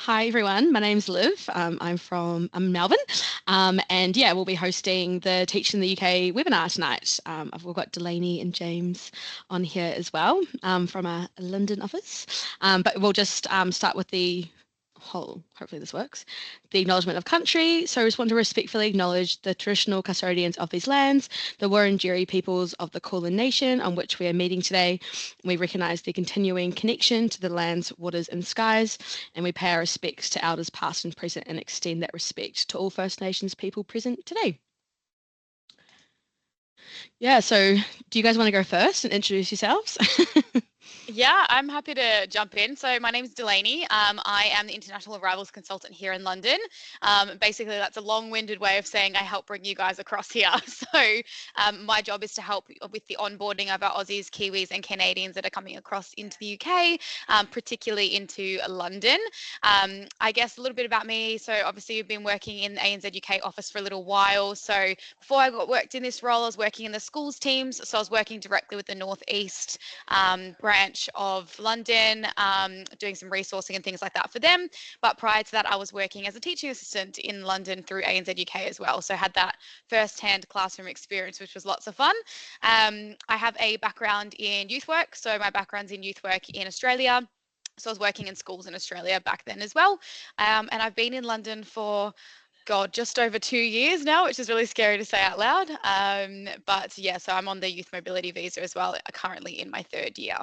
Hi everyone, my name's Liv. I'm Melbourne, and yeah, we'll be hosting the Teach in the UK webinar tonight. We've got Delaney and James on here as well from our London office, but we'll just start with the hopefully this works, the acknowledgement of country. So I just want to respectfully acknowledge the traditional custodians of these lands, the Wurundjeri peoples of the Kulin Nation on which we are meeting today. We recognise the continuing connection to the lands, waters and skies, and we pay our respects to elders past and present and extend that respect to all First Nations people present today. Yeah, so do you guys want to go first and introduce yourselves? Yeah, I'm happy to jump in. So my name is Delaney. I am the International Arrivals Consultant here in London. Basically, that's a long-winded way of saying I help bring you guys across here. So my job is to help with the onboarding of our Aussies, Kiwis and Canadians that are coming across into the UK, particularly into London. I guess a little bit about me. So obviously you've been working in the ANZ UK office for a little while. So before I worked in this role, I was working in the schools teams. So I was working directly with the North East branch of London, doing some resourcing and things like that for them. But prior to that, I was working as a teaching assistant in London through ANZ UK as well. So I had that first-hand classroom experience, which was lots of fun. I have a background in youth work. So my background's in youth work in Australia. So I was working in schools in Australia back then as well. And I've been in London for just over 2 years now, which is really scary to say out loud. But yeah, so I'm on the youth mobility visa as well, currently in my third year.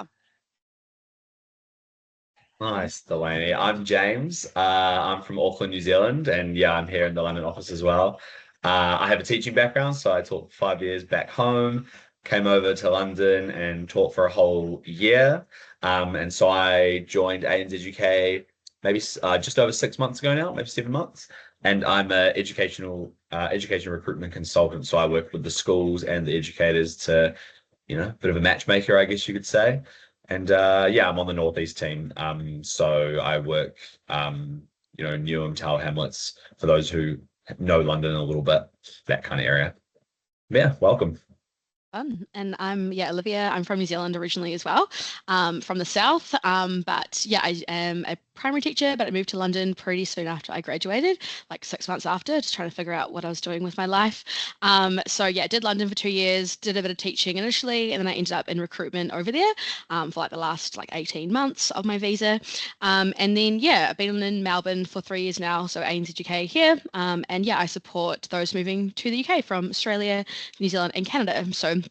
Nice, Delaney. I'm James. I'm from Auckland, New Zealand, and yeah, I'm here in the London office as well. I have a teaching background, so I taught 5 years back home, came over to London and taught for a whole year. And so I joined ANZ UK maybe just over 6 months ago now, maybe 7 months. And I'm an education recruitment consultant, so I work with the schools and the educators to, bit of a matchmaker, I guess you could say. And yeah, I'm on the Northeast team. So I work, Newham, Tower Hamlets, for those who know London a little bit, that kind of area. Yeah, welcome. Fun. And I'm Olivia. I'm from New Zealand originally as well, from the south. But yeah, I am a primary teacher, but I moved to London pretty soon after I graduated, like 6 months after, just trying to figure out what I was doing with my life. So yeah, I did London for 2 years, did a bit of teaching initially, and then I ended up in recruitment over there for like the last 18 months of my visa. And then yeah, I've been in Melbourne for 3 years now, so ANZ UK here. And yeah, I support those moving to the UK from Australia, New Zealand, and Canada. So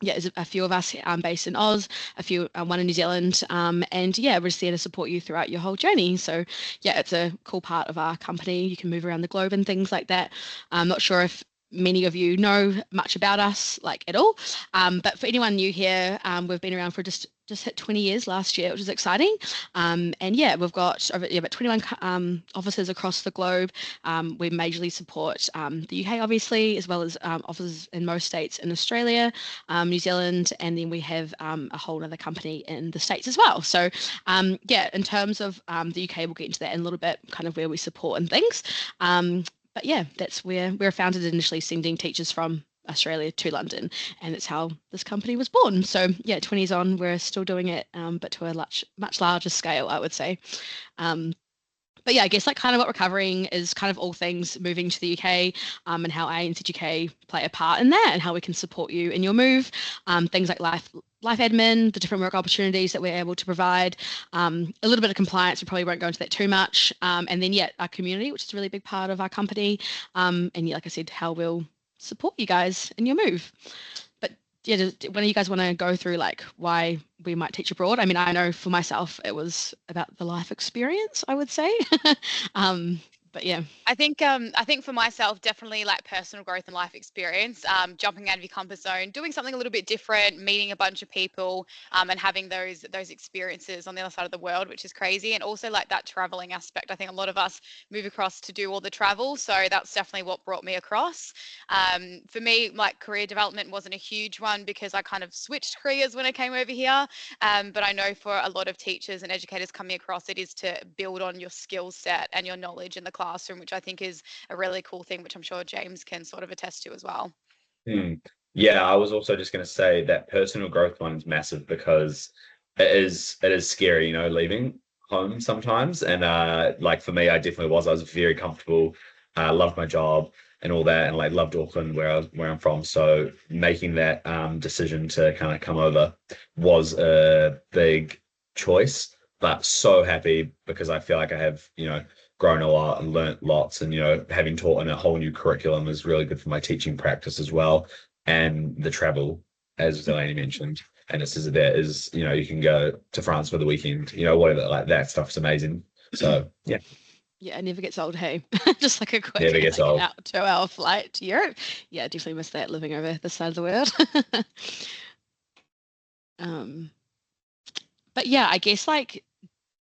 yeah, there's a few of us based in Oz, a few, one in New Zealand, and yeah, we're just there to support you throughout your whole journey. So yeah, it's a cool part of our company. You can move around the globe and things like that. I'm not sure if many of you know much about us at all, but for anyone new here, we've been around for just hit 20 years last year, which is exciting. And yeah, we've got about 21 offices across the globe. We majorly support the UK, obviously, as well as offices in most states in Australia, New Zealand, and then we have a whole other company in the States as well. So yeah, in terms of the UK, we'll get into that in a little bit, kind of where we support and things. But yeah, that's where we're founded, initially sending teachers from Australia to London, and it's how this company was born. So yeah, 20 years on, we're still doing it, but to a much larger scale, I would say. But yeah, I guess kind of what we're covering is kind of all things moving to the UK, and how ANZ UK play a part in that, and how we can support you in your move. Things like life admin, the different work opportunities that we're able to provide, a little bit of compliance. We probably won't go into that too much. And then yeah, our community, which is a really big part of our company. And yeah, like I said, how we'll support you guys in your move. But yeah, when you guys want to go through why we might teach abroad? I mean, I know for myself, it was about the life experience, I would say. But yeah, I think for myself, definitely personal growth and life experience, jumping out of your comfort zone, doing something a little bit different, meeting a bunch of people, and having those experiences on the other side of the world, which is crazy. And also that traveling aspect. I think a lot of us move across to do all the travel, so that's definitely what brought me across. For me, career development wasn't a huge one because I kind of switched careers when I came over here. But I know for a lot of teachers and educators coming across, it is to build on your skill set and your knowledge in the classroom, which I think is a really cool thing, which I'm sure James can sort of attest to as well. Yeah, I was also just going to say that personal growth one is massive because it is scary, leaving home sometimes. And like for me, I was very comfortable, loved my job and all that, and like loved Auckland where I'm from. So making that decision to kind of come over was a big choice, but so happy because I feel like I have, grown a lot and learnt lots, and having taught in a whole new curriculum is really good for my teaching practice as well. And the travel, as Delaney mentioned, and this is there is, you can go to France for the weekend, whatever, like that stuff's amazing. So yeah. Yeah, it never gets old, hey. Just like a quick Never gets old. 2-hour flight to Europe. Yeah, definitely miss that living over this side of the world. But yeah, I guess like,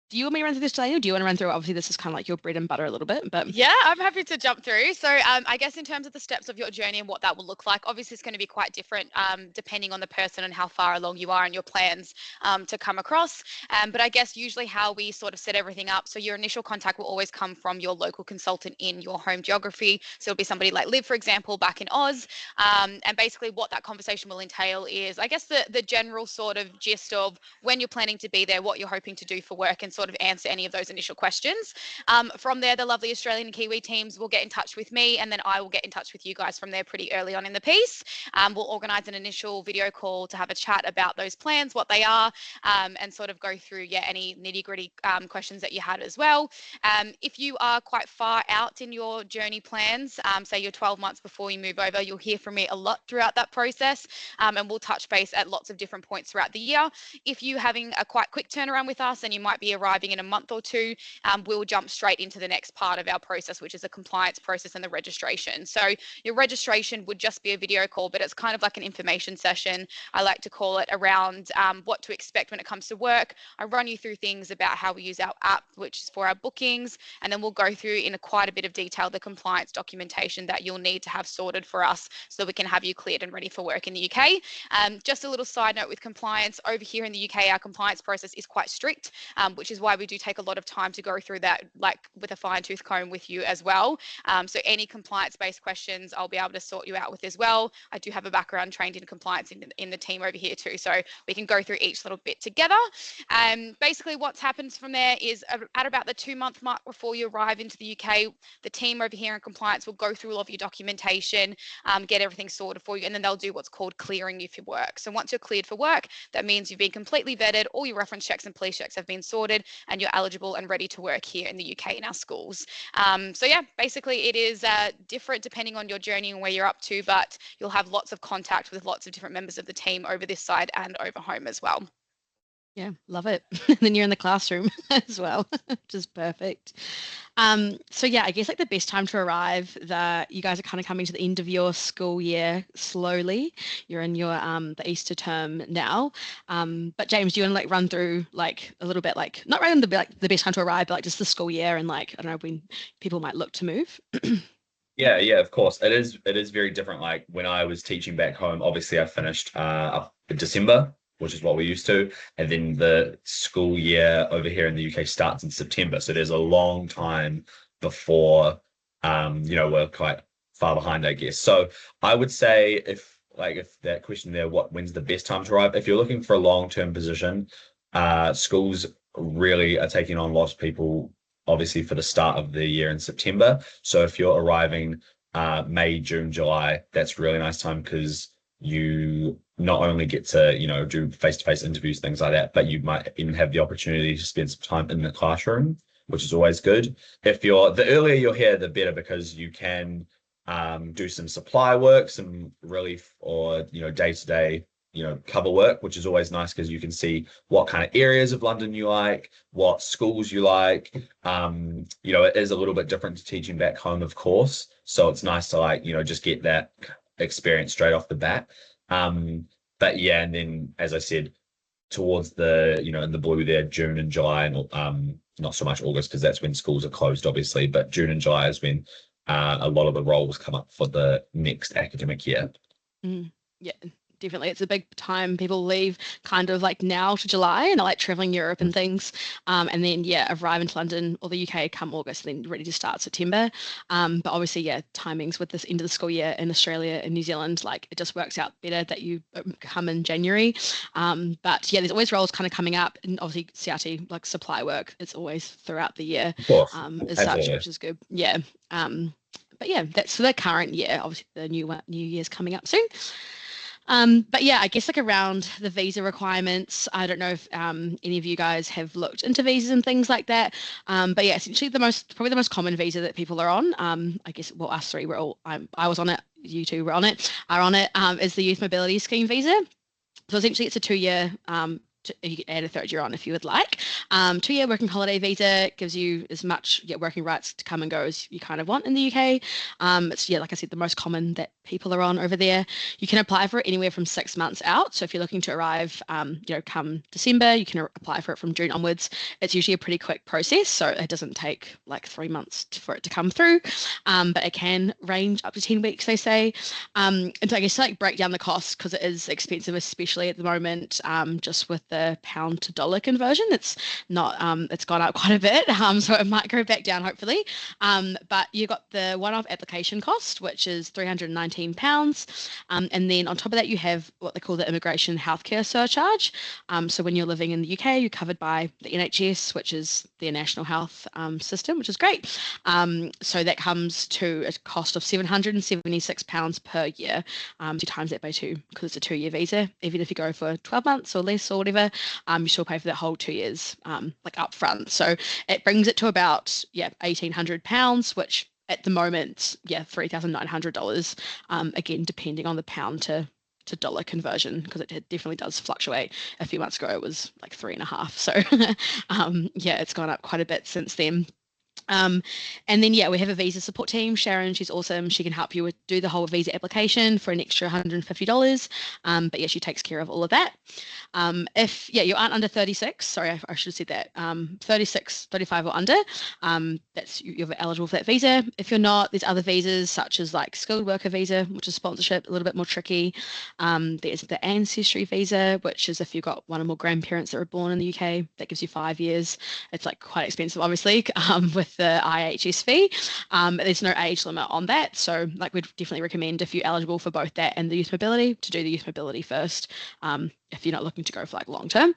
do you want me to run through this, Delaney, or do you want to run through? Obviously, this is kind of like your bread and butter a little bit, but yeah, I'm happy to jump through. So I guess in terms of the steps of your journey and what that will look like, obviously it's going to be quite different depending on the person and how far along you are in your plans to come across. But I guess usually how we sort of set everything up. So your initial contact will always come from your local consultant in your home geography. So it'll be somebody like Liv, for example, back in Oz. And basically what that conversation will entail is, I guess, the general sort of gist of when you're planning to be there, what you're hoping to do for work, and sort of answer any of those initial questions. From there, the lovely Australian and Kiwi teams will get in touch with me, and then I will get in touch with you guys from there pretty early on in the piece. We'll organise an initial video call to have a chat about those plans, what they are, and sort of go through any nitty-gritty questions that you had as well. If you are quite far out in your journey plans, say you're 12 months before you move over, you'll hear from me a lot throughout that process, and we'll touch base at lots of different points throughout the year. If you're having a quite quick turnaround with us and you might be arriving in a month or two, we'll jump straight into the next part of our process, which is the compliance process and the registration. So your registration would just be a video call, but it's kind of like an information session, I like to call it, around what to expect when it comes to work. I run you through things about how we use our app, which is for our bookings, and then we'll go through in quite a bit of detail the compliance documentation that you'll need to have sorted for us so we can have you cleared and ready for work in the UK. Just a little side note with compliance, over here in the UK, our compliance process is quite strict, which is why we do take a lot of time to go through that, like with a fine tooth comb with you as well. So any compliance-based questions, I'll be able to sort you out with as well. I do have a background trained in compliance in the team over here too, so we can go through each little bit together. Basically what happens from there is at about the 2-month mark before you arrive into the UK, the team over here in compliance will go through all of your documentation, get everything sorted for you, and then they'll do what's called clearing you for work. So once you're cleared for work, that means you've been completely vetted, all your reference checks and police checks have been sorted, and you're eligible and ready to work here in the UK in our schools. So yeah, basically it is different depending on your journey and where you're up to, but you'll have lots of contact with lots of different members of the team over this side and over home as well. Yeah, love it. And then you're in the classroom as well, which is perfect. So yeah, I guess like the best time to arrive, that you guys are kind of coming to the end of your school year slowly. You're in your the Easter term now. But James, do you want to like run through like a little bit, like not right the best time to arrive, but like just the school year and like I don't know when people might look to move? Yeah, of course. It is very different. Like when I was teaching back home, obviously I finished up in December, which is what we're used to. And then the school year over here in the UK starts in September. So there's a long time before, we're quite far behind, I guess. So I would say if that question there, when's the best time to arrive? If you're looking for a long-term position, schools really are taking on lots of people, obviously for the start of the year in September. So if you're arriving May, June, July, that's really nice time because you not only get to, do face-to-face interviews, things like that, but you might even have the opportunity to spend some time in the classroom, which is always good. The earlier you're here, the better, because you can do some supply work, some relief, or, day-to-day, cover work, which is always nice because you can see what kind of areas of London you like, what schools you like. It is a little bit different to teaching back home, of course. So it's nice to just get that experience straight off the bat. But yeah, and then as I said, towards the in the blue there, June and July, and not so much August because that's when schools are closed, obviously, but June and July is when a lot of the roles come up for the next academic year. Yeah, definitely. It's a big time people leave kind of like now to July and are like traveling Europe and things. And then, yeah, arrive into London or the UK come August, and then ready to start September. But obviously, yeah, timings with this end of the school year in Australia and New Zealand, like it just works out better that you come in January. But yeah, there's always roles kind of coming up, and obviously CRT, like supply work, it's always throughout the year Of course. as such, Absolutely. which is good. Yeah. But yeah, that's for the current year. Obviously, the new year's coming up soon. But yeah, I guess like around the visa requirements, I don't know if any of you guys have looked into visas and things like that. But yeah, essentially probably the most common visa that people are on. I guess well, us three were all. I was on it. You two were on it. Are on it. Is the Youth Mobility Scheme visa. So essentially, it's a 2-year. You can add a third year on if you would like. 2-year working holiday visa gives you as much working rights to come and go as you kind of want in the UK. It's like I said, the most common that people are on over there. You can apply for it anywhere from 6 months out. So if you're looking to arrive, come December, you can apply for it from June onwards. It's usually a pretty quick process, so it doesn't take like 3 months for it to come through. But it can range up to 10 weeks, they say. And so I guess to like break down the costs, because it is expensive, especially at the moment, just with the pound to dollar conversion. It's not it's gone up quite a bit, so it might go back down hopefully. But you got the one-off application cost, which is £319, and then on top of that you have what they call the immigration healthcare surcharge. So when you're living in the UK, you're covered by the NHS, which is their national health system, which is great. So that comes to a cost of £776 per year. You times that by 2 because it's a 2-year visa. Even if you go for 12 months or less or whatever, you still pay for that whole 2 years like up front. So it brings it to about £1,800, which at the moment, $3,900. Again, depending on the pound to dollar conversion, because it definitely does fluctuate. A few months ago it was like 3.5. So it's gone up quite a bit since then. And then we have a visa support team. Sharon, she's awesome. She can help you do the whole visa application for an extra $150. But she takes care of all of that. If you aren't under 36, sorry, I should have said that, 36, 35 or under, that's you're eligible for that visa. If you're not, there's other visas such as like skilled worker visa, which is sponsorship, a little bit more tricky. There's the ancestry visa, which is if you've got one or more grandparents that were born in the UK, that gives you 5 years. It's like quite expensive, obviously, with the IHS fee. There's no age limit on that, so like we'd definitely recommend if you're eligible for both that and the youth mobility to do the youth mobility first, if you're not looking to go for like long term.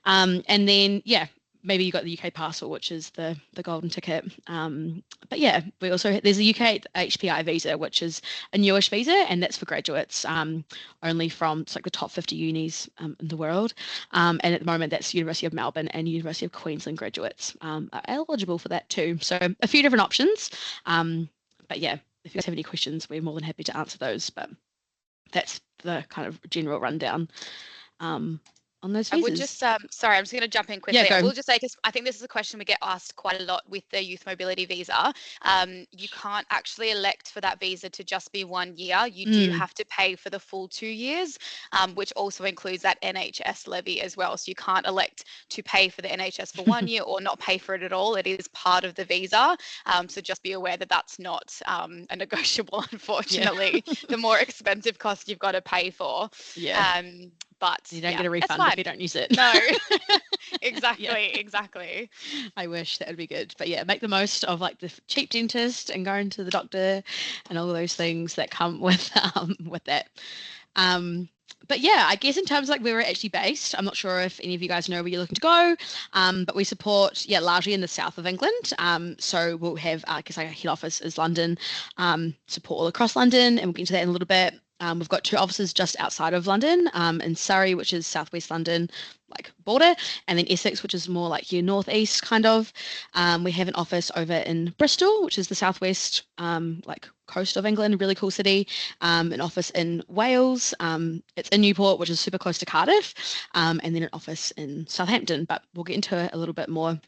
And then maybe you got the UK passport, which is the golden ticket. But we also there's a UK HPI visa, which is a newish visa, and that's for graduates only from like the top 50 unis in the world. And at the moment, that's University of Melbourne and University of Queensland graduates are eligible for that too. So a few different options. But if you guys have any questions, we're more than happy to answer those. But that's the kind of general rundown. On those visas. I would just, sorry, I'm just going to jump in quickly. Go. I will just say, because I think this is a question we get asked quite a lot with the youth mobility visa. You can't actually elect for that visa to just be 1 year. You do have to pay for the full 2 years, which also includes that NHS levy as well. So you can't elect to pay for the NHS for 1 year or not pay for it at all. It is part of the visa. So just be aware that that's not a negotiable, unfortunately. The more expensive cost you've got to pay for. But you don't get a refund if you don't use it. No, exactly. I wish that would be good. But make the most of like the cheap dentist and going to the doctor and all those things that come with that. But I guess in terms of like where we're actually based, I'm not sure if any of you guys know where you're looking to go, but we support largely in the south of England. So we'll have, I guess our head office is London, support all across London, and we'll get into that in a little bit. We've got 2 offices just outside of London, in Surrey, which is southwest London, like border, and then Essex, which is more like your northeast kind of. We have an office over in Bristol, which is the southwest like coast of England, really cool city. An office in Wales. It's in Newport, which is super close to Cardiff, and then an office in Southampton. But we'll get into it a little bit more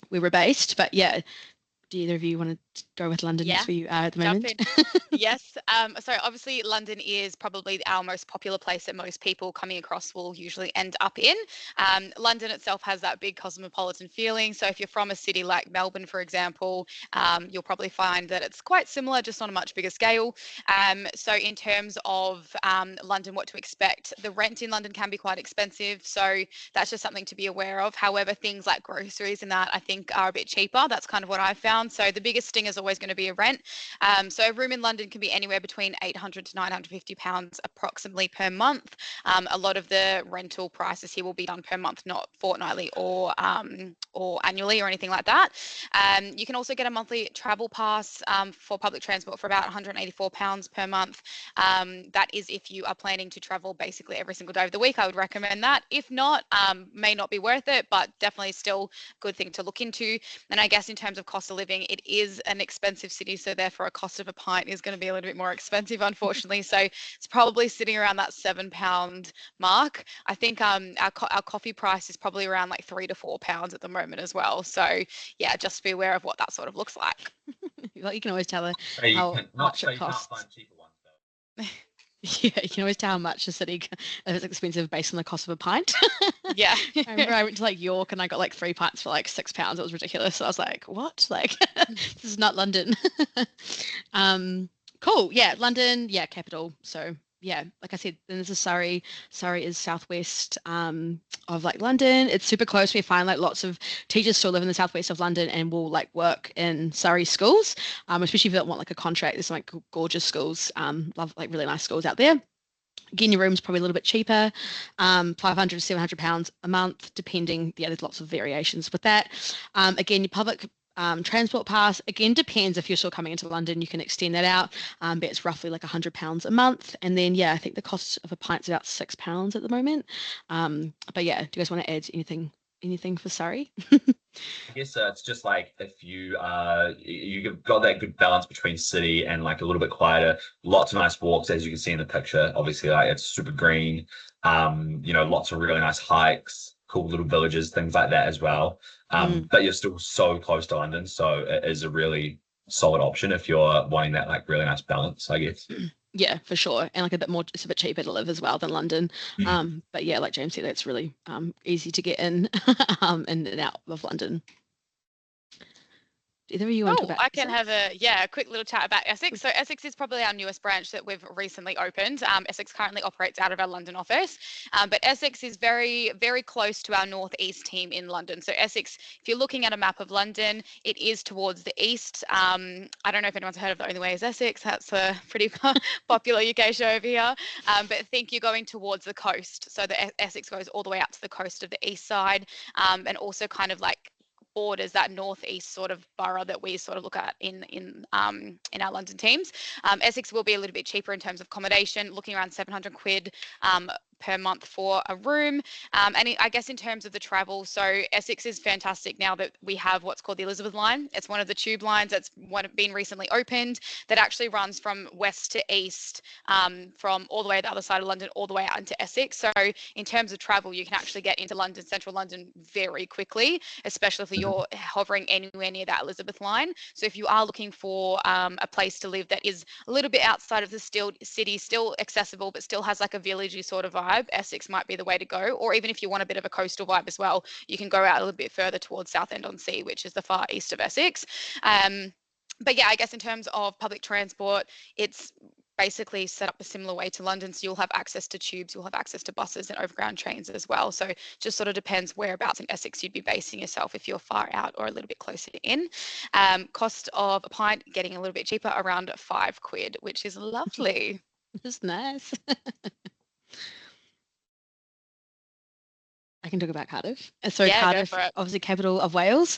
where we're based. But do either of you want to go with London? Yeah, That's where you are at the jump moment. in. Yes. So obviously London is probably our most popular place that most people coming across will usually end up in. London itself has that big cosmopolitan feeling. So if you're from a city like Melbourne, for example, you'll probably find that it's quite similar, just on a much bigger scale. So in terms of London, what to expect, the rent in London can be quite expensive. So that's just something to be aware of. However, things like groceries and that I think are a bit cheaper. That's kind of what I've found. So the biggest sting is always going to be a rent. So a room in London can be anywhere between £800 to £950 approximately per month. A lot of the rental prices here will be done per month, not fortnightly or annually or anything like that. You can also get a monthly travel pass for public transport for about £184 per month. That is if you are planning to travel basically every single day of the week. I would recommend that. If not, may not be worth it, but definitely still a good thing to look into. And I guess in terms of cost of living, it is an expensive city, so therefore a cost of a pint is going to be a little bit more expensive, unfortunately. So it's probably sitting around that £7 mark. I think our coffee price is probably around like £3 to £4 at the moment as well. So yeah, just be aware of what that sort of looks like. Well, you can always tell So you how can, much so it you can't costs. find cheaper ones though. Yeah, you can always tell how much a city if it's expensive based on the cost of a pint. Yeah. I remember I went to like York and I got like 3 pints for like £6. It was ridiculous. So I was like, what? Like, this is not London. Cool. Yeah, London. Yeah, capital. So yeah, like I said, then there's a Surrey. Surrey is southwest of like London. It's super close. We find like lots of teachers still live in the southwest of London and will like work in Surrey schools, especially if you don't want like a contract. There's some like gorgeous schools, love like really nice schools out there. Again, your room's probably a little bit cheaper, £500 to £700 a month, depending. Yeah, there's lots of variations with that. Again, your public transport pass, again, depends if you're still coming into London, you can extend that out, but it's roughly like £100 a month. And then, yeah, I think the cost of a pint's about £6 at the moment. But yeah, do you guys want to add anything for Surrey? I guess it's just like if you've got that good balance between city and like a little bit quieter, lots of nice walks as you can see in the picture. Obviously, like it's super green. Lots of really nice hikes, cool little villages, things like that as well. But you're still so close to London, so it is a really solid option if you're wanting that like really nice balance, I guess. Yeah, for sure. And like a bit more, it's a bit cheaper to live as well than London. But yeah, like James said, it's really easy to get in and out of London. Either of you want to talk about I can have a quick little chat about Essex. So Essex is probably our newest branch that we've recently opened. Essex currently operates out of our London office, but Essex is very, very close to our northeast team in London. So Essex, if you're looking at a map of London, it is towards the east. I don't know if anyone's heard of The Only Way is Essex. That's a pretty popular UK show over here. But think you're going towards the coast. So the Essex goes all the way out to the coast of the east side, and also kind of like borders that northeast sort of borough that we sort of look at in our London teams. Essex will be a little bit cheaper in terms of accommodation, looking around £700 per month for a room. And I guess in terms of the travel, so Essex is fantastic now that we have what's called the Elizabeth line. It's one of the tube lines that's been recently opened that actually runs from west to east, from all the way to the other side of London, all the way out into Essex. So in terms of travel, you can actually get into London, central London very quickly, especially if you're hovering anywhere near that Elizabeth line. So if you are looking for a place to live that is a little bit outside of the city, still accessible, but still has like a villagey sort of vibe, Essex might be the way to go. Or even if you want a bit of a coastal vibe as well, you can go out a little bit further towards Southend-on-Sea, which is the far east of Essex. But yeah, I guess in terms of public transport, it's basically set up a similar way to London. So you'll have access to tubes, you'll have access to buses and overground trains as well. So just sort of depends whereabouts in Essex you'd be basing yourself, if you're far out or a little bit closer in. Cost of a pint getting a little bit cheaper, around £5, which is lovely. It's nice. I can talk about Cardiff. So Yeah, Cardiff, go for it. obviously capital of Wales,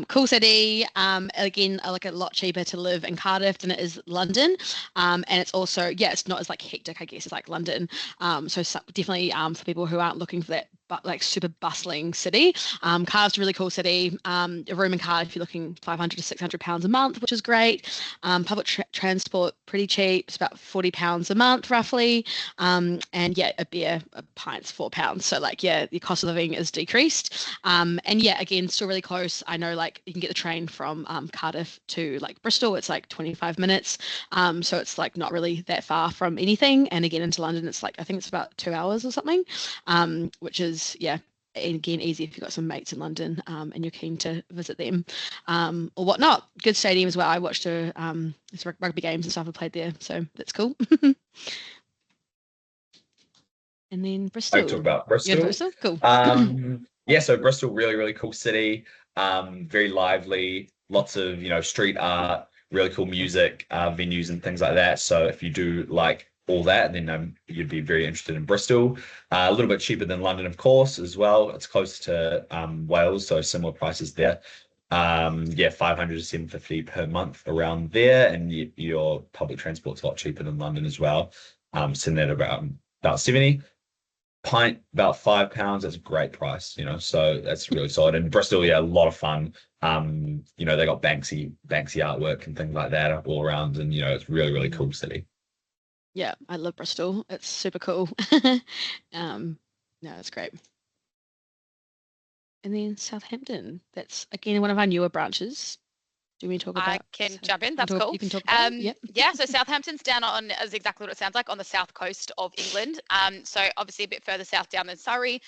cool city. Again, like a lot cheaper to live in Cardiff than it is London. And it's also, yeah, it's not as like hectic, I guess, as like London. So definitely for people who aren't looking for that like super bustling city. Cardiff's a really cool city. A room in Cardiff, you're looking £500 to £600 a month, which is great. Public transport pretty cheap. It's about £40 a month roughly. And yeah, a pint's £4. So like yeah, the cost of living is decreased. And yeah, again, still really close. I know like you can get the train from Cardiff to like Bristol. It's like 25 minutes. So it's like not really that far from anything. And again, into London, it's like I think it's about 2 hours or something, which is yeah. And again, easy if you've got some mates in London and you're keen to visit them or whatnot. Good stadium as well. I watched rugby games and stuff. I played there, so that's cool. And then Bristol. I talk about Bristol. Yeah, Bristol, cool. Yeah, so Bristol, really, really cool city. Very lively, lots of street art, really cool music venues and things like that. So if you do like all that, then you'd be very interested in Bristol. A little bit cheaper than London, of course, as well. It's close to Wales, so similar prices there. Yeah, 500 to 750 per month around there, and your public transport's a lot cheaper than London as well. Sitting at about 70. Pint about £5. That's a great price, so that's really solid. And Bristol, yeah, a lot of fun. They got Banksy artwork and things like that all around, and it's really, really cool city. Yeah, I love Bristol. It's super cool. No, it's great. And then Southampton. That's again one of our newer branches. Do we talk about? I can jump in. That's cool. You can talk about yep. Yeah, so Southampton's down is exactly what it sounds like, on the south coast of England. So obviously a bit further south down than Surrey.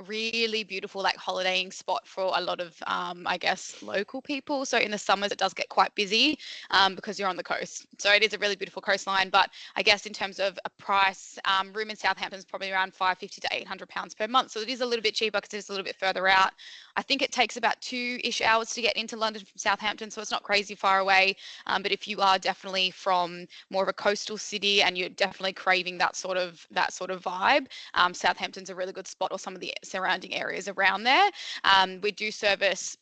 Really beautiful like holidaying spot for a lot of I guess local people. So in the summers it does get quite busy because you're on the coast. So it is a really beautiful coastline. But I guess in terms of a price, room in Southampton is probably around £550 to £800 per month. So it is a little bit cheaper because it's a little bit further out. I think it takes about 2-ish hours to get into London from Southampton, so it's not crazy far away. But if you are definitely from more of a coastal city and you're definitely craving that sort of vibe, Southampton's a really good spot, or some of the surrounding areas around there. We do service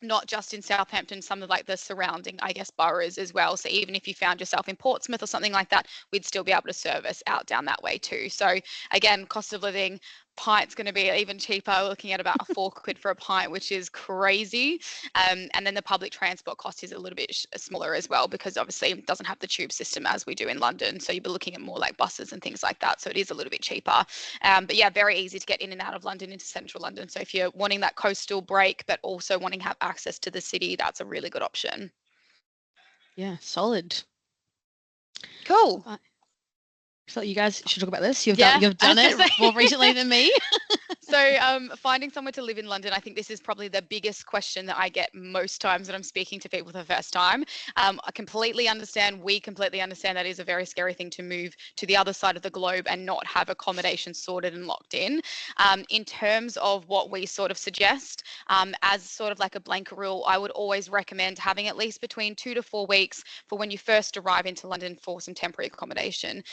not just in Southampton, some of like the surrounding, I guess, boroughs as well. So even if you found yourself in Portsmouth or something like that, we'd still be able to service out down that way too. So again, cost of living, pint's going to be even cheaper, looking at about £4 for a pint, which is crazy. And then the public transport cost is a little bit smaller as well, because obviously it doesn't have the tube system as we do in London. So you'll be looking at more like buses and things like that. So it is a little bit cheaper. But yeah, very easy to get in and out of London into central London. So if you're wanting that coastal break, but also wanting to have access to the city, that's a really good option. Yeah, solid. Cool. So you guys should talk about this. You've done it more recently than me. So finding somewhere to live in London, I think this is probably the biggest question that I get most times when I'm speaking to people for the first time. I completely understand. We completely understand that is a very scary thing to move to the other side of the globe and not have accommodation sorted and locked in. In terms of what we sort of suggest, as sort of like a blanket rule, I would always recommend having at least between 2 to 4 weeks for when you first arrive into London for some temporary accommodation.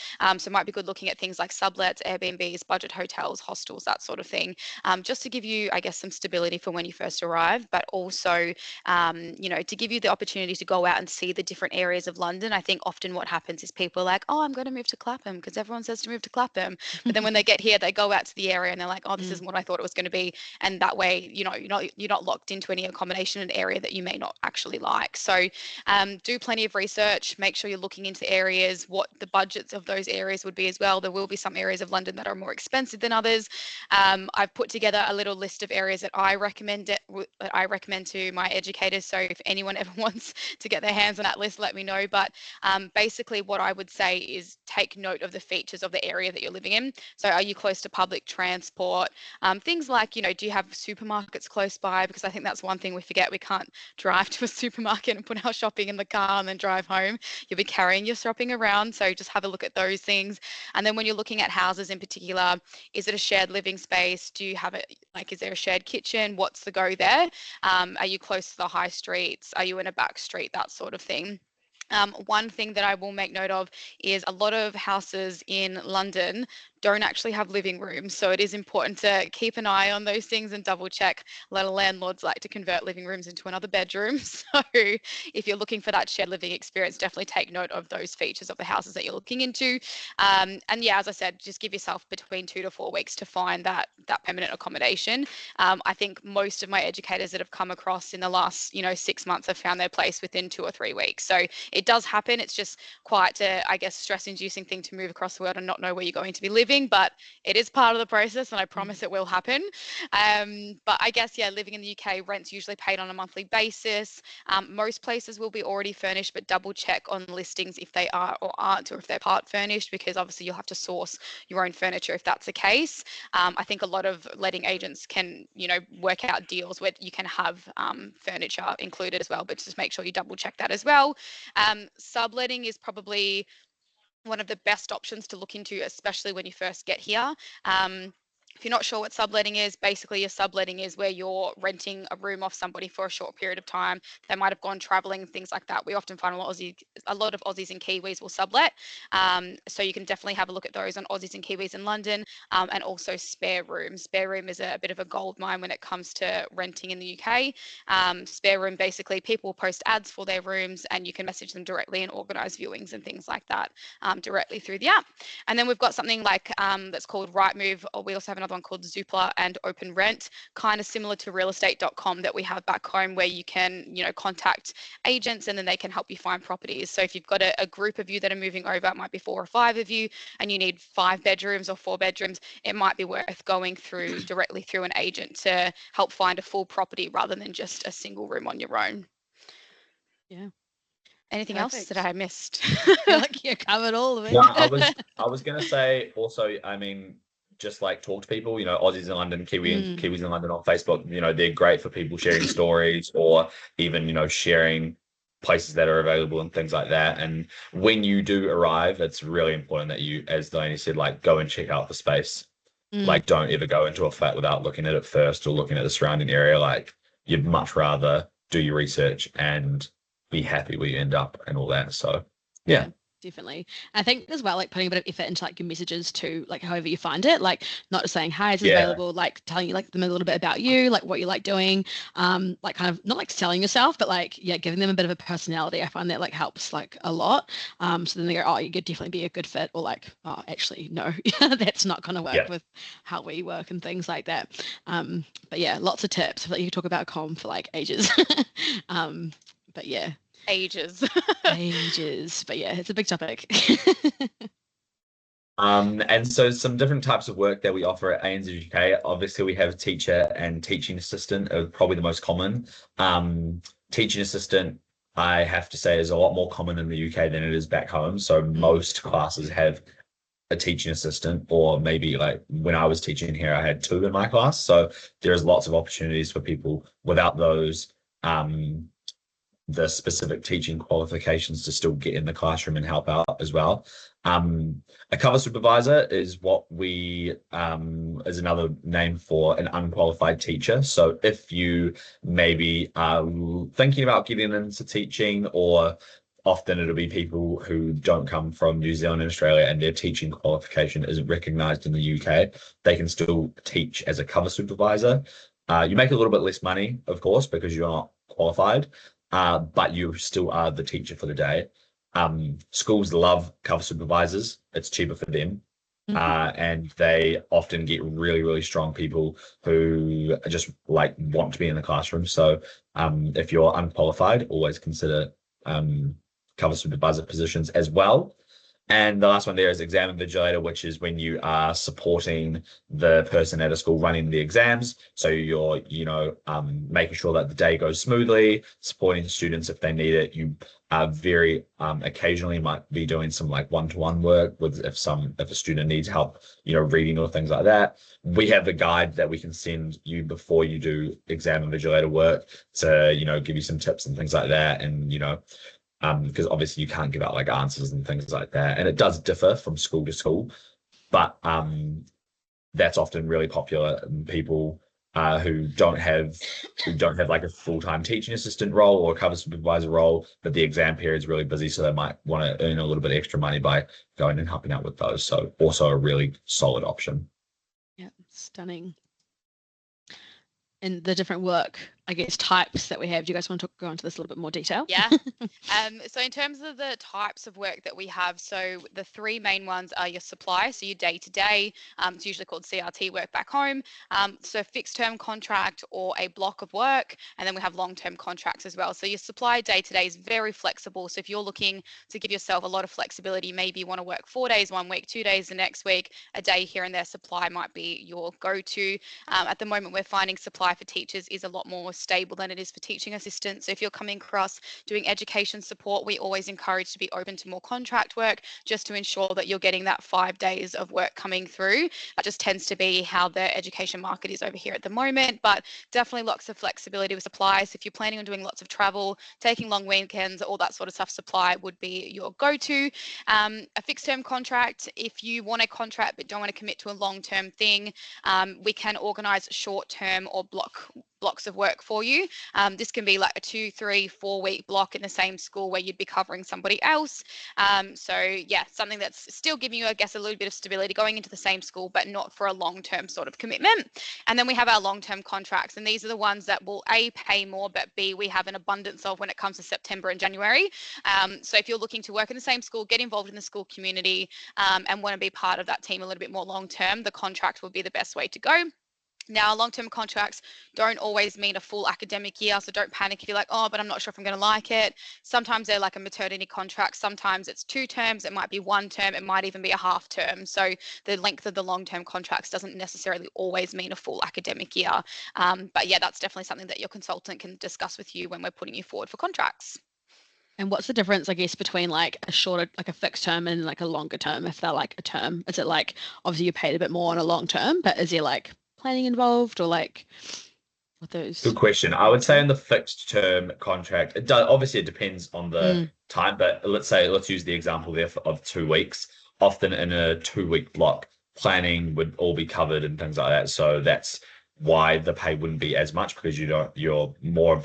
So it might be good looking at things like sublets, Airbnbs, budget hotels, hostels, that sort of thing, just to give you, I guess, some stability for when you first arrive, but also, to give you the opportunity to go out and see the different areas of London. I think often what happens is people are like, oh, I'm going to move to Clapham because everyone says to move to Clapham. But then when they get here, they go out to the area and they're like, oh, this isn't what I thought it was going to be. And that way, you're not locked into any accommodation in an area that you may not actually like. So do plenty of research, make sure you're looking into areas, what the budgets of those areas would be as well. There will be some areas of London that are more expensive than others. I've put together a little list of areas that I recommend to my educators. So if anyone ever wants to get their hands on that list, let me know. But basically what I would say is take note of the features of the area that you're living in. So are you close to public transport? Things like, do you have supermarkets close by? Because I think that's one thing we forget. We can't drive to a supermarket and put our shopping in the car and then drive home. You'll be carrying your shopping around. So just have a look at those things. And then when you're looking at houses in particular, is it a shared living space? Do you have it, like, is there a shared kitchen? What's the go there? Are you close to the high streets? Are you in a back street? That sort of thing. One thing that I will make note of is a lot of houses in London don't actually have living rooms. So it is important to keep an eye on those things and double check. A lot of landlords like to convert living rooms into another bedroom. So if you're looking for that shared living experience, definitely take note of those features of the houses that you're looking into. And yeah, as I said, just give yourself between 2 to 4 weeks to find that permanent accommodation. I think most of my educators that have come across in the last 6 months have found their place within 2 or 3 weeks. So it does happen. It's just quite a, I guess, stress-inducing thing to move across the world and not know where you're going to be living, but it is part of the process, and I promise it will happen. But I guess, yeah, living in the UK, rent's usually paid on a monthly basis. Most places will be already furnished, but double check on listings if they are or aren't, or if they're part furnished, because obviously you'll have to source your own furniture if that's the case. I think a lot of letting agents can, work out deals where you can have furniture included as well, but just make sure you double check that as well. Subletting is probably one of the best options to look into, especially when you first get here. If you're not sure what subletting is, basically your subletting is where you're renting a room off somebody for a short period of time. They might have gone traveling, things like that. We often find a lot of Aussies and Kiwis will sublet. So you can definitely have a look at those on Aussies and Kiwis in London, and also spare room. Spare room is a bit of a gold mine when it comes to renting in the UK. Spare room, basically people post ads for their rooms and you can message them directly and organise viewings and things like that directly through the app. And then we've got something like that's called Rightmove, or we also have another one called Zoopla and Open Rent, kind of similar to realestate.com that we have back home, where you can, contact agents and then they can help you find properties. So if you've got a group of you that are moving over, it might be 4 or 5 of you, and you need 5 bedrooms or 4 bedrooms, it might be worth going through directly through an agent to help find a full property rather than just a single room on your own. Yeah. Anything else that I missed? I feel like you covered all of it. No, I was gonna say also, I mean, just like talk to people, Aussies in London, Kiwis in London on Facebook, they're great for people sharing stories, or even, sharing places that are available and things like that. And when you do arrive, it's really important that you, as Delaney said, like go and check out the space. Like don't ever go into a flat without looking at it first or looking at the surrounding area. Like you'd much rather do your research and be happy where you end up and all that. So yeah. Definitely. I think as well, like putting a bit of effort into like your messages too, like however you find it, like not just saying hi, it's available, like telling you like them a little bit about you, like what you like doing, like kind of not like selling yourself, but like giving them a bit of a personality. I find that like helps like a lot. So then they go, oh, you could definitely be a good fit, or like, oh, actually no, that's not going to work with how we work and things like that. But yeah, lots of tips. Like you could talk about comm for like ages. But yeah. Ages. But yeah, it's a big topic. And so some different types of work that we offer at ANZ UK. Obviously, we have teacher and teaching assistant are probably the most common. Teaching assistant, I have to say, is a lot more common in the UK than it is back home. So most classes have a teaching assistant, or maybe like when I was teaching here, I had 2 in my class. So there's lots of opportunities for people without those the specific teaching qualifications to still get in the classroom and help out as well. A cover supervisor is what we is another name for an unqualified teacher. So if you maybe are thinking about getting into teaching, or often it'll be people who don't come from New Zealand and Australia and their teaching qualification isn't recognised in the UK, they can still teach as a cover supervisor. You make a little bit less money, of course, because you're not qualified. But you still are the teacher for the day. Schools love cover supervisors. It's cheaper for them. And they often get really, really strong people who just like want to be in the classroom. So if you're unqualified, always consider cover supervisor positions as well. And the last one there is exam invigilator, which is when you are supporting the person at a school running the exams. So you're, making sure that the day goes smoothly, supporting students if they need it. You very occasionally might be doing some like one-to-one work with if a student needs help, reading or things like that. We have a guide that we can send you before you do exam invigilator work to, give you some tips and things like that. And, because obviously you can't give out like answers and things like that. And it does differ from school to school, but that's often really popular. And people who don't have like a full-time teaching assistant role or a cover supervisor role, but the exam period is really busy, so they might want to earn a little bit extra money by going and helping out with those. So also a really solid option. Yeah, stunning. And the different work, I guess, types that we have. Do you guys want to go into this a little bit more detail? Yeah. So in terms of the types of work that we have, so the three main ones are your supply, so your day-to-day, it's usually called CRT work back home, so fixed term contract or a block of work, and then we have long-term contracts as well. So your supply day-to-day is very flexible. So if you're looking to give yourself a lot of flexibility, maybe you want to work 4 days one week, 2 days the next week, a day here and there, supply might be your go-to. At the moment, we're finding supply for teachers is a lot more stable than it is for teaching assistants. So if you're coming across doing education support, we always encourage to be open to more contract work, just to ensure that you're getting that 5 days of work coming through. That just tends to be how the education market is over here at the moment, but definitely lots of flexibility with supply. So if you're planning on doing lots of travel, taking long weekends, all that sort of stuff, supply would be your go-to. A fixed term contract, if you want a contract but don't want to commit to a long-term thing, we can organize short-term or blocks of work for you. This can be like a 2, 3, 4 week block in the same school where you'd be covering somebody else. So yeah, something that's still giving you, I guess, a little bit of stability going into the same school, but not for a long-term sort of commitment. And then we have our long-term contracts, and these are the ones that will A, pay more, but B, we have an abundance of when it comes to September and January. So if you're looking to work in the same school, get involved in the school community, and want to be part of that team a little bit more long-term, the contract will be the best way to go. Now, long-term contracts don't always mean a full academic year, so don't panic if you're like, oh, but I'm not sure if I'm going to like it. Sometimes they're like a maternity contract. Sometimes it's 2 terms. It might be 1 term. It might even be a half term. So the length of the long-term contracts doesn't necessarily always mean a full academic year. But yeah, that's definitely something that your consultant can discuss with you when we're putting you forward for contracts. And what's the difference, I guess, between like a shorter, like a fixed term and like a longer term? If they're like a term, is it like obviously you paid a bit more on a long term, but is there like planning involved or like with those? Good question. I would say in the fixed term contract, it does, obviously it depends on the time, but let's use the example there of 2 weeks. Often in a 2-week block, planning would all be covered and things like that. So that's why the pay wouldn't be as much, because you're more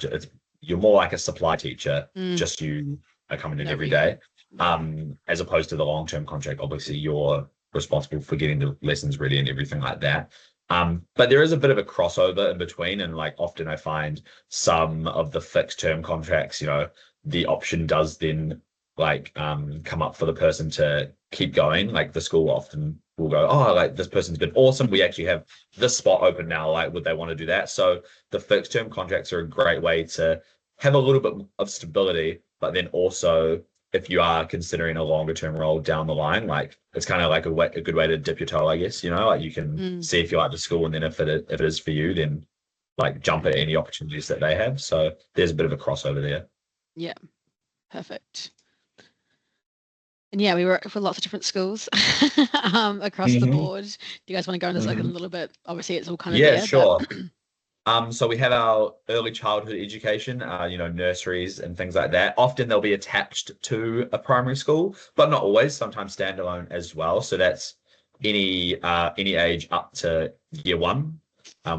like a supply teacher, just you are coming in every day. As opposed to the long-term contract, obviously you're responsible for getting the lessons ready and everything like that. But there is a bit of a crossover in between, and like often I find some of the fixed term contracts, the option does then like come up for the person to keep going. Like the school often will go, oh, like this person's been awesome, we actually have this spot open now, like would they want to do that? So the fixed term contracts are a great way to have a little bit of stability, but then also if you are considering a longer term role down the line, like it's kind of like a good way to dip your toe, I guess, like you can see if you like the school, and then if it is for you, then like jump at any opportunities that they have. So there's a bit of a crossover there. Yeah, perfect. And yeah, we work for lots of different schools across the board. Do you guys want to go into this like a little bit? Obviously, it's all kind of there, sure. So we have our early childhood education, nurseries and things like that. Often they'll be attached to a primary school, but not always, sometimes standalone as well. So that's any age up to year 1,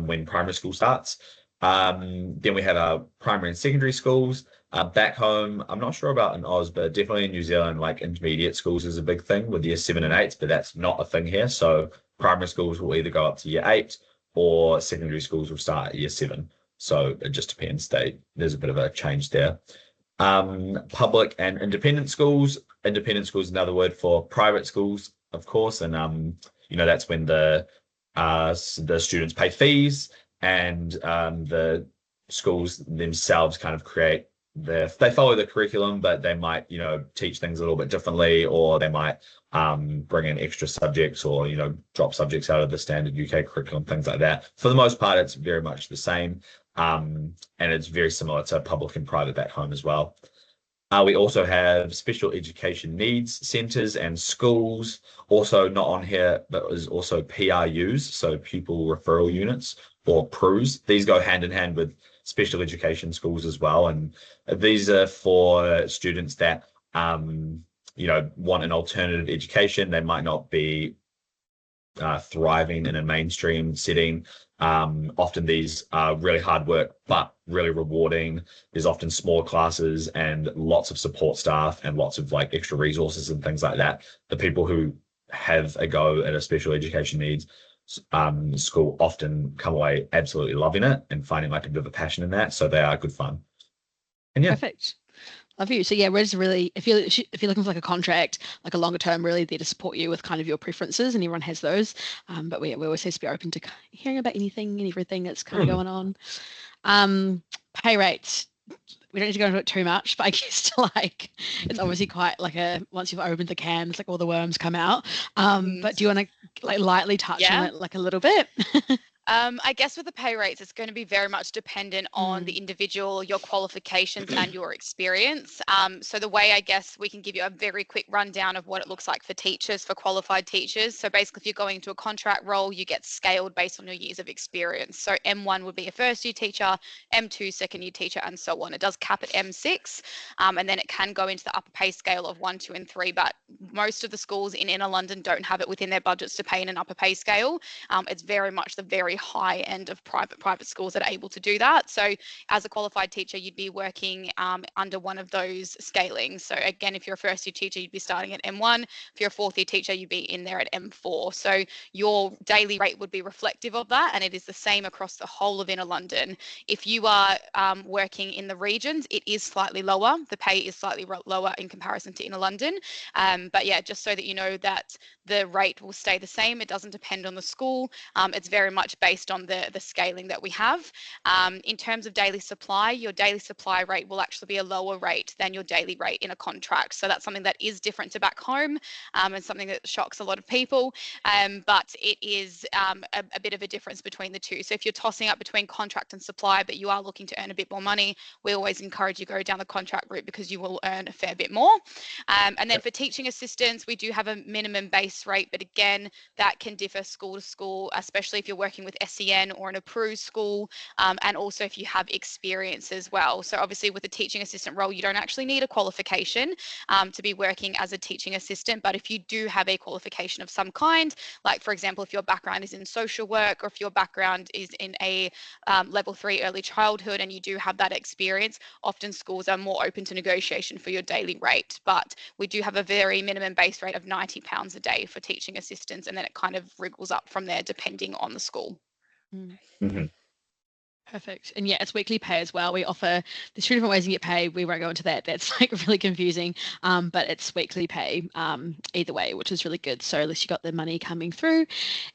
when primary school starts. Then we have our primary and secondary schools. Back home, I'm not sure about in Oz, but definitely in New Zealand, like intermediate schools is a big thing with year 7 and 8, but that's not a thing here. So primary schools will either go up to year 8, or secondary schools will start at year 7. So it just depends. There's a bit of a change there. Public and independent schools. Independent schools is another word for private schools, of course. And, that's when the students pay fees, and the schools themselves kind of they follow the curriculum, but they might, teach things a little bit differently, or they might bring in extra subjects, or, drop subjects out of the standard UK curriculum, things like that. For the most part, it's very much the same. And it's very similar to public and private back home as well. We also have special education needs centres and schools, also not on here, but is also PRUs, so pupil referral units, or PRUs. These go hand in hand with special education schools as well. And these are for students that, want an alternative education. They might not be thriving in a mainstream setting. Often these are really hard work, but really rewarding. There's often small classes and lots of support staff and lots of like extra resources and things like that. The people who have a go at a special education needs school often come away absolutely loving it and finding like a bit of a passion in that. So they are good fun. And yeah. Perfect. Love you. So yeah, we're just really, if you're looking for like a contract, like a longer term, really there to support you with kind of your preferences, and everyone has those. But we always have to be open to hearing about anything and everything that's kind of going on. Pay rates. We don't need to go into it too much, but I guess like it's obviously quite like once you've opened the can, it's like all the worms come out. But do you want to like lightly touch on it like a little bit? I guess with the pay rates, it's going to be very much dependent on the individual, your qualifications and your experience. So the way I guess we can give you a very quick rundown of what it looks like for teachers, for qualified teachers. So basically, if you're going to a contract role, you get scaled based on your years of experience. So M1 would be a first year teacher, M2 second year teacher, and so on. It does cap at M6, and then it can go into the upper pay scale of 1, 2, and 3. But most of the schools in inner London don't have it within their budgets to pay in an upper pay scale. It's very much the very high end of private schools that are able to do that. So as a qualified teacher, you'd be working under one of those scalings. So again, if you're a first year teacher, you'd be starting at M1. If you're a fourth year teacher, you'd be in there at M4. So your daily rate would be reflective of that, and it is the same across the whole of inner London. If you are working in the regions, it is slightly lower. The pay is slightly lower in comparison to inner London. But yeah, just so that you know that the rate will stay the same. It doesn't depend on the school. It's very much based on the scaling that we have. In terms of daily supply, your daily supply rate will actually be a lower rate than your daily rate in a contract. So that's something that is different to back home, and something that shocks a lot of people. But it is a bit of a difference between the two. So if you're tossing up between contract and supply, but you are looking to earn a bit more money, we always encourage you to go down the contract route because you will earn a fair bit more. And then for teaching assistants, we do have a minimum base rate, but again, that can differ school to school, especially if you're working with SEN or an approved school, and also if you have experience as well. So obviously with a teaching assistant role, you don't actually need a qualification to be working as a teaching assistant, but if you do have a qualification of some kind, like for example, if your background is in social work or if your background is in a level 3 early childhood and you do have that experience, often schools are more open to negotiation for your daily rate. But we do have a very minimum base rate of £90 a day for teaching assistants, and then it kind of wriggles up from there depending on the school. Perfect. And yeah, it's weekly pay as well. We offer, there's 2 different ways you get paid. We won't go into that. That's like really confusing. But it's weekly pay either way, which is really good. So at least you got the money coming through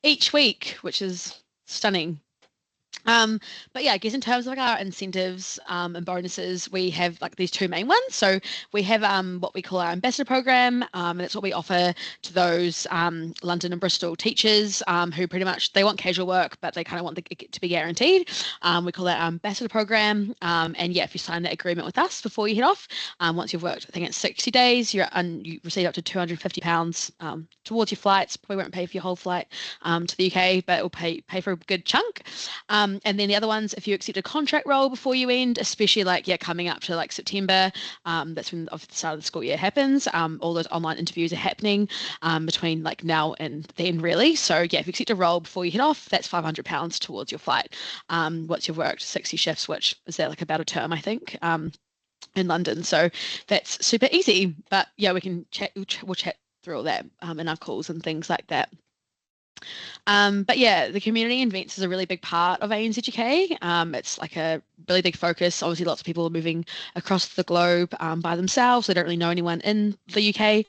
each week, which is stunning. But yeah, I guess in terms of like our incentives and bonuses, we have like these 2 main ones. So we have what we call our ambassador program, and it's what we offer to those London and Bristol teachers who pretty much, they want casual work, but they kind of want it to be guaranteed. We call that our ambassador program. And yeah, if you sign that agreement with us before you head off, once you've worked, I think it's 60 days, you receive up to £250 towards your flights. Probably won't pay for your whole flight to the UK, but it will pay for a good chunk. And then the other ones, if you accept a contract role before you end, especially like, coming up to like September, that's when the start of the school year happens. All those online interviews are happening between like now and then really. So yeah, if you accept a role before you head off, that's £500 towards your flight. Once you've worked 60 shifts, which is that like about a term, I think, in London. So that's super easy. But yeah, we'll chat through all that in our calls and things like that. But yeah, the community events is a really big part of ANZUK. It's like a really big focus. Obviously, lots of people are moving across the globe by themselves. They don't really know anyone in the UK.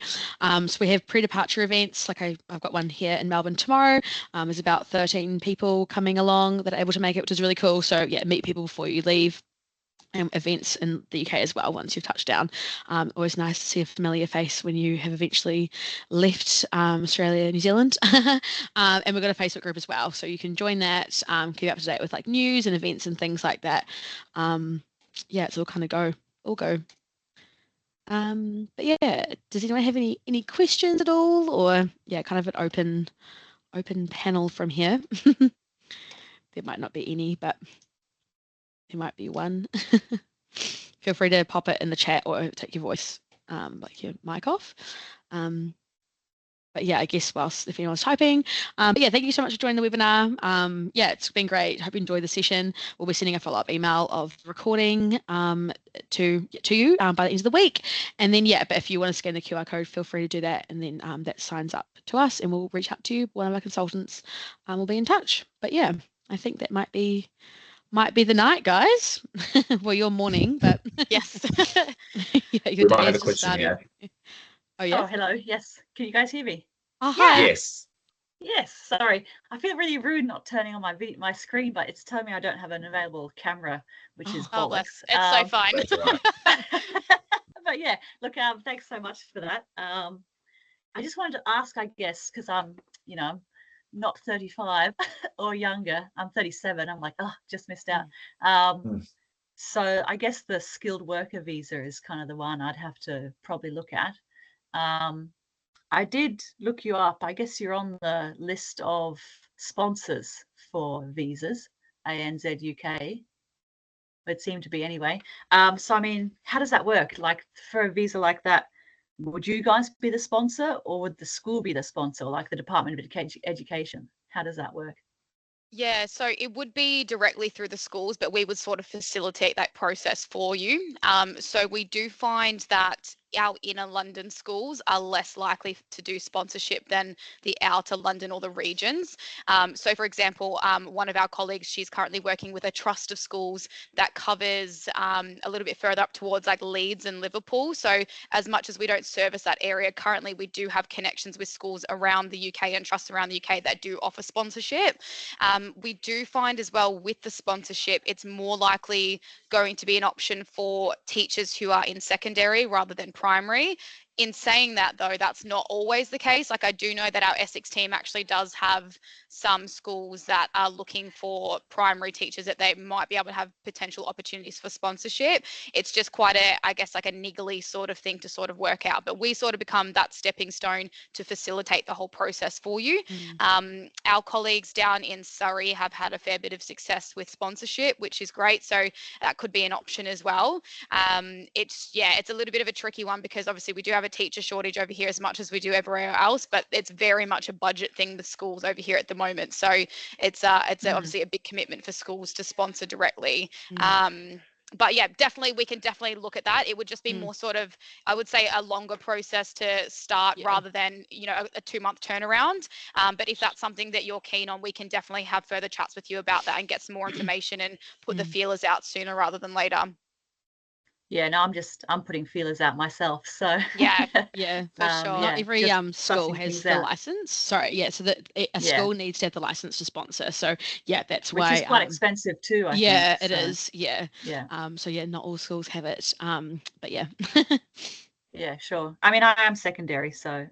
So we have pre-departure events. Like I've got one here in Melbourne tomorrow. There's about 13 people coming along that are able to make it, which is really cool. So yeah, meet people before you leave. Events in the UK as well once you've touched down. Always nice to see a familiar face when you have eventually left Australia, New Zealand. And we've got a Facebook group as well, so you can join that, keep up to date with like news and events and things like that. Yeah, it's all kind of go. But yeah, does anyone have any questions at all, or yeah, kind of an open panel from here? There might not be any, but there might be one. Feel free to pop it in the chat or take your voice, like your mic off. but yeah, I guess whilst if anyone's typing, but yeah, thank you so much for joining the webinar. Yeah, it's been great. Hope you enjoyed the session. We'll be sending a follow-up email of the recording to you by the end of the week. And then yeah, but if you want to scan the QR code, feel free to do that, and then that signs up to us, and we'll reach out to you. One of our consultants will be in touch. But yeah, I think that might be the night, guys. Well, your morning, but Yes. yeah, We your might day have is a just question here. starting. Oh yeah. Oh, hello. Yes. Can you guys hear me? Oh hi. Yes. Yes. Sorry. I feel really rude not turning on my screen, but it's telling me I don't have an available camera, which is Oh, bollocks. bless. It's so fine. That's all right. But yeah, look, thanks so much for that. I just wanted to ask, I guess, because I'm not 35 or younger. I'm 37. I'm like, oh, just missed out. So I guess the skilled worker visa is kind of the one I'd have to probably look at. I did look you up. I guess you're on the list of sponsors for visas, ANZ UK. It seemed to be anyway. So I mean, how does that work? Like for a visa like that, would you guys be the sponsor, or would the school be the sponsor, like the Department of Education? How does that work? Yeah, so it would be directly through the schools, but we would sort of facilitate that process for you. So we do find that our inner London schools are less likely to do sponsorship than the outer London or the regions. So for example, one of our colleagues, she's currently working with a trust of schools that covers a little bit further up towards like Leeds and Liverpool. So as much as we don't service that area, currently we do have connections with schools around the UK and trusts around the UK that do offer sponsorship. We do find as well with the sponsorship, it's more likely going to be an option for teachers who are in secondary rather than primary. In saying that, though, that's not always the case. Like I do know that our Essex team actually does have some schools that are looking for primary teachers that they might be able to have potential opportunities for sponsorship. It's just quite I guess, like a niggly sort of thing to sort of work out. But we sort of become that stepping stone to facilitate the whole process for you. Our colleagues down in Surrey have had a fair bit of success with sponsorship, which is great. So that could be an option as well. It's a little bit of a tricky one because obviously we do have a teacher shortage over here as much as we do everywhere else, but it's very much a budget thing with schools over here at the moment. So it's obviously a big commitment for schools to sponsor directly. But yeah, we can definitely look at that. It would just be more sort of, I would say, a longer process to start rather than, a 2-month turnaround. But if that's something that you're keen on, we can definitely have further chats with you about that and get some more information and put the feelers out sooner rather than later. Yeah, no, I'm putting feelers out myself. So yeah, for sure. Not every school has the license. Sorry, so that a school needs to have the license to sponsor. So yeah, that's why. Which is quite expensive too. I think, it is. Yeah. Yeah. So yeah, not all schools have it. But yeah. Yeah, sure. I mean, I am secondary, so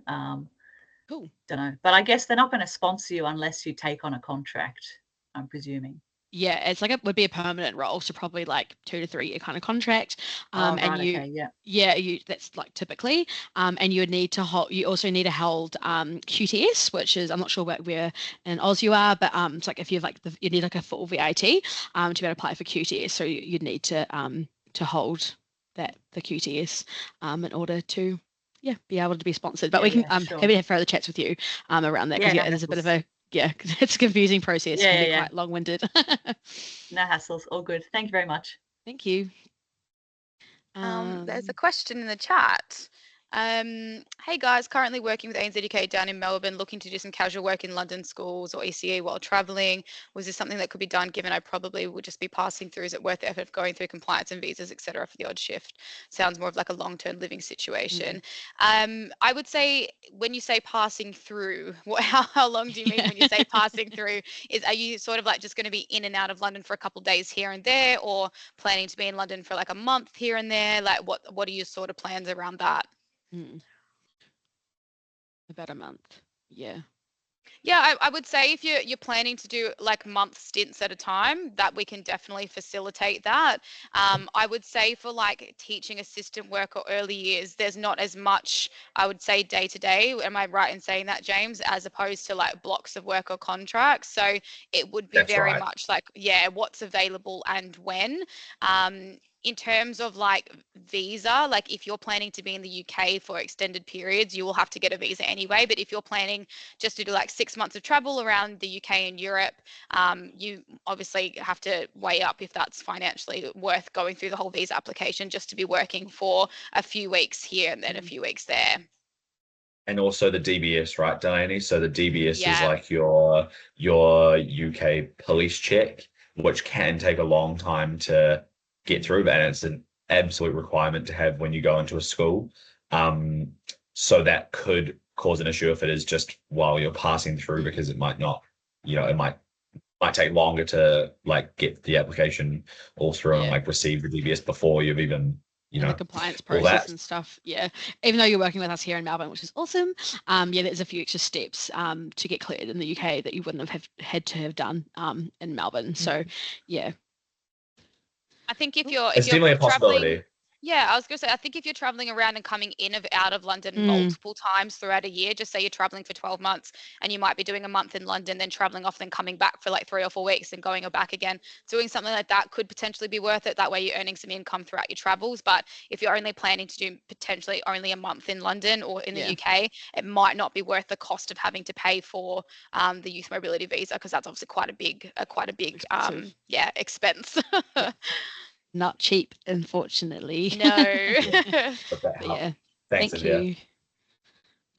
cool. Don't know, but I guess they're not going to sponsor you unless you take on a contract, I'm presuming. Yeah, it's like it would be a permanent role, so probably like 2 to 3 year kind of contract. Right, and you, that's like typically. And you would need to hold. You also need to hold QTS, which is I'm not sure where in Oz you are, but it's like if you've like you need like a full VIT to be able to apply for QTS. So you'd need to hold the QTS in order to be able to be sponsored. But we can happy to have further chats with you around that because there's a bit of a it's a confusing process. It can be quite long-winded. No hassles, all good. Thank you very much. Thank you. There's a question in the chat. Hey guys, currently working with ANZ UK down in Melbourne, looking to do some casual work in London schools or ECE while travelling. Was this something that could be done given I probably would just be passing through? Is it worth the effort of going through compliance and visas, etc. for the odd shift? Sounds more of like a long-term living situation. I would say when you say passing through, how long do you mean when you say passing through? Are you sort of like just going to be in and out of London for a couple of days here and there, or planning to be in London for like a month here and there? Like what are your sort of plans around that? About a month. Yeah, I would say if you're planning to do like month stints at a time, that we can definitely facilitate that. I would say for like teaching assistant work or early years, there's not as much, I would say, day to day. Am I right in saying that, James? As opposed to like blocks of work or contracts. So it would be much like, what's available and when. in terms of like visa, like if you're planning to be in the UK for extended periods, you will have to get a visa anyway. But if you're planning just to do like 6 months of travel around the UK and Europe, you obviously have to weigh up if that's financially worth going through the whole visa application just to be working for a few weeks here and then a few weeks there. And also the DBS, right, Delaney? So the DBS is Yeah. like your UK police check, which can take a long time to get through, and it's an absolute requirement to have when you go into a school. So that could cause an issue if it is just while you're passing through, because it might not, it might take longer to like get the application all through and Yeah. like receive the DBS before you've even, And the compliance all process that. and stuff. Yeah. Even though you're working with us here in Melbourne, which is awesome. Yeah, there's a few extra steps to get cleared in the UK that you wouldn't have had to have done in Melbourne. So yeah. I think if It's you're definitely a possibility. traveling, yeah, I was going to say, I think if you're traveling around and coming in out of London multiple times throughout a year, just say you're traveling for 12 months and you might be doing a month in London, then traveling off, then coming back for like 3 or 4 weeks and going back again, doing something like that could potentially be worth it. That way you're earning some income throughout your travels. But if you're only planning to do potentially only a month in London or in the UK, it might not be worth the cost of having to pay for the youth mobility visa, because that's obviously quite a big expense. Not cheap, unfortunately. No. But yeah. Thanks, Thank Olivia. you.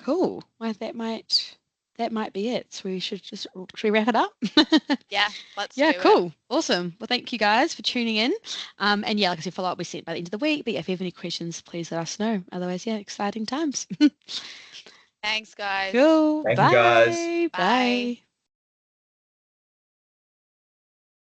Cool. Well, that might be it. So should we wrap it up? Yeah, let's Yeah, do cool. it. Awesome. Well, thank you guys for tuning in. And yeah, like I said, follow up we sent by the end of the week. But yeah, if you have any questions, please let us know. Otherwise, yeah, exciting times. Thanks, guys. Cool. Thank you, guys. Bye. Bye. Bye.